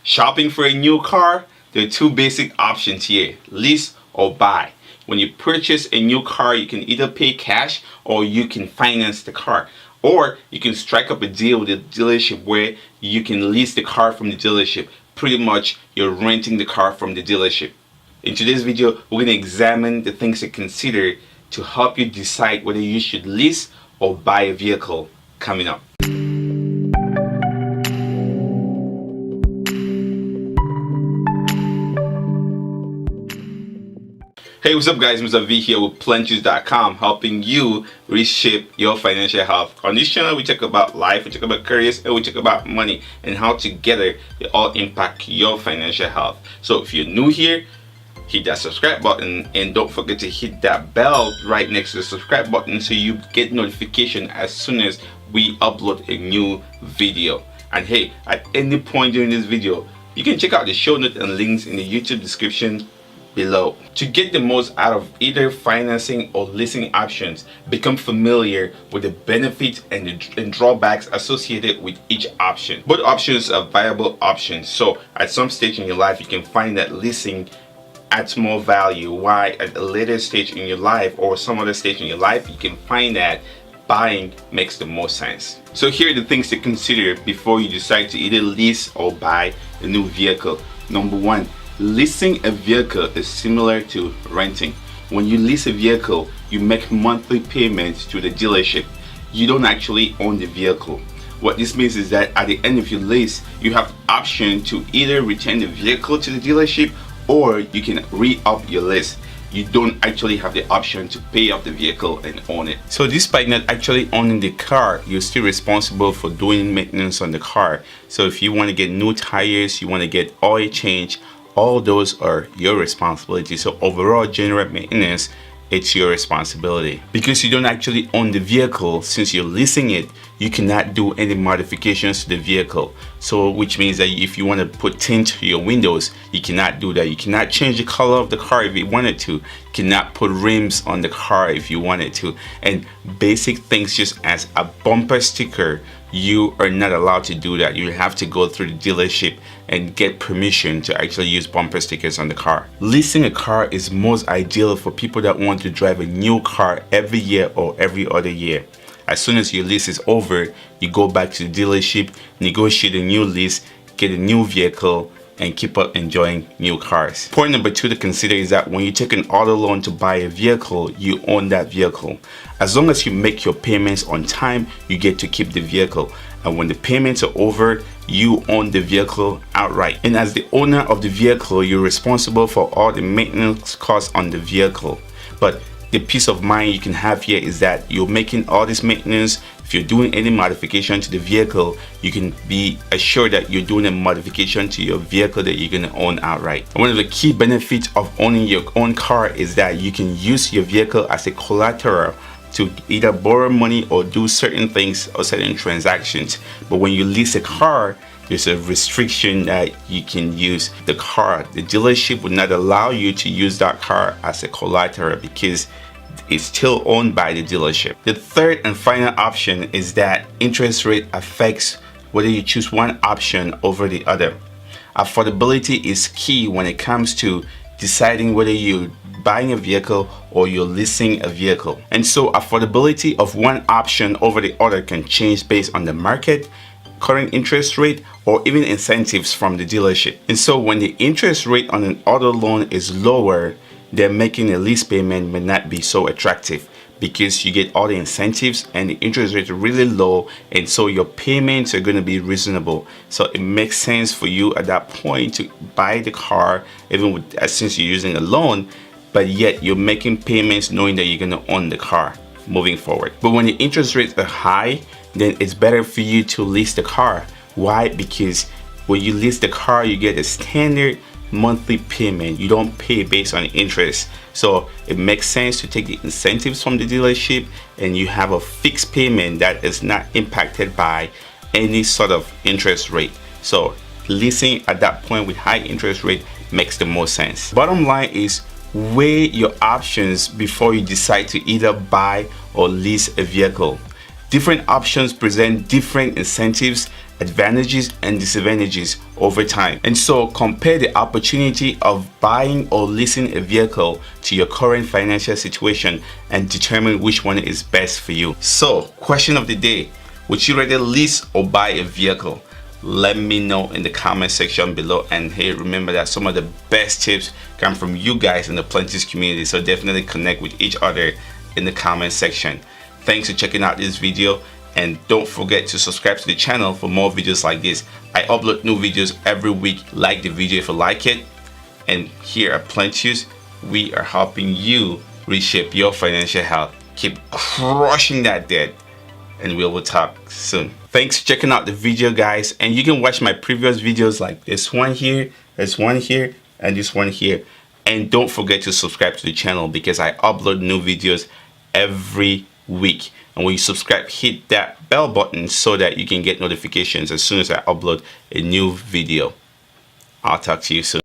Shopping for a new car? There are two basic options here, lease or buy. When you purchase a new car, you can either pay cash or you can finance the car. Or you can strike up a deal with the dealership where you can lease the car from the dealership. Pretty much you're renting the car from the dealership. In today's video, we're going to examine the things to consider to help you decide whether you should lease or buy a vehicle coming up. Hey, what's up guys, Mr. V here with Plenteous.com, helping you reshape your financial health. On this channel we talk about life, we talk about careers, and we talk about money and how together they all impact your financial health. So if you're new here, hit that subscribe button and don't forget to hit that bell right next to the subscribe button so you get notification as soon as we upload a new video. And hey, at any point during this video, you can check out the show notes and links in the YouTube description below. To get the most out of either financing or leasing options, become familiar with the benefits and drawbacks associated with each option. Both options are viable options, so at some stage in your life you can find that leasing adds more value, while at a later stage in your life or some other stage in your life you can find that buying makes the most sense. So here are the things to consider before you decide to either lease or buy a new vehicle. Number one, leasing a vehicle is similar to renting. When you lease a vehicle, you make monthly payments to the dealership. You don't actually own the vehicle. What this means is that at the end of your lease, you have the option to either return the vehicle to the dealership or you can re-up your lease. You don't actually have the option to pay off the vehicle and own it. So despite not actually owning the car, you're still responsible for doing maintenance on the car. So if you want to get new tires, you want to get oil change, all those are your responsibility. So overall general maintenance, it's your responsibility. Because you don't actually own the vehicle, since you're leasing it, you cannot do any modifications to the vehicle. So which means that if you want to put tint to your windows, you cannot do that. You cannot change the color of the car if you wanted to. You cannot put rims on the car if you wanted to. And basic things just as a bumper sticker, you are not allowed to do that. You have to go through the dealership and get permission to actually use bumper stickers on the car. Leasing a car is most ideal for people that want to drive a new car every year or every other year. As soon as your lease is over, you go back to the dealership, negotiate a new lease, get a new vehicle, and keep up enjoying new cars. Point number two to consider is that when you take an auto loan to buy a vehicle, you own that vehicle. As long as you make your payments on time, you get to keep the vehicle. And when the payments are over, you own the vehicle outright. And as the owner of the vehicle, you're responsible for all the maintenance costs on the vehicle. But the peace of mind you can have here is that you're making all this maintenance. If you're doing any modification to the vehicle, you can be assured that you're doing a modification to your vehicle that you're going to own outright. And one of the key benefits of owning your own car is that you can use your vehicle as a collateral to either borrow money or do certain things or certain transactions. But when you lease a car, there's a restriction that you can use the car. The dealership would not allow you to use that car as a collateral because it's still owned by the dealership. The third and final option is that interest rate affects whether you choose one option over the other. Affordability is key when it comes to deciding whether you're buying a vehicle or you're leasing a vehicle. And so affordability of one option over the other can change based on the market, current interest rate, or even incentives from the dealership. And so when the interest rate on an auto loan is lower, then making a lease payment may not be so attractive because you get all the incentives and the interest rate is really low, and so your payments are going to be reasonable. So it makes sense for you at that point to buy the car, even with, since you're using a loan, but yet you're making payments knowing that you're going to own the car moving forward. But when the interest rates are high, then it's better for you to lease the car. Why? Because when you lease the car, you get a standard monthly payment. You don't pay based on interest. So it makes sense to take the incentives from the dealership and you have a fixed payment that is not impacted by any sort of interest rate. So leasing at that point with high interest rate makes the most sense. Bottom line is weigh your options before you decide to either buy or lease a vehicle. Different options present different incentives advantages and disadvantages over time. And so compare the opportunity of buying or leasing a vehicle to your current financial situation and determine which one is best for you. So, question of the day, would you rather lease or buy a vehicle? Let me know in the comment section below. And hey, remember that some of the best tips come from you guys in the Plenteous community, so definitely connect with each other in the comment section. Thanks for checking out this video, and don't forget to subscribe to the channel for more videos like this. I upload new videos every week. Like the video if you like it. And here at Plenteous, we are helping you reshape your financial health. Keep crushing that debt, and we will talk soon. Thanks for checking out the video, guys, and you can watch my previous videos like this one here, this one here, and this one here. And don't forget to subscribe to the channel because I upload new videos every week. And when you subscribe, hit that bell button so that you can get notifications as soon as I upload a new video. I'll talk to you soon.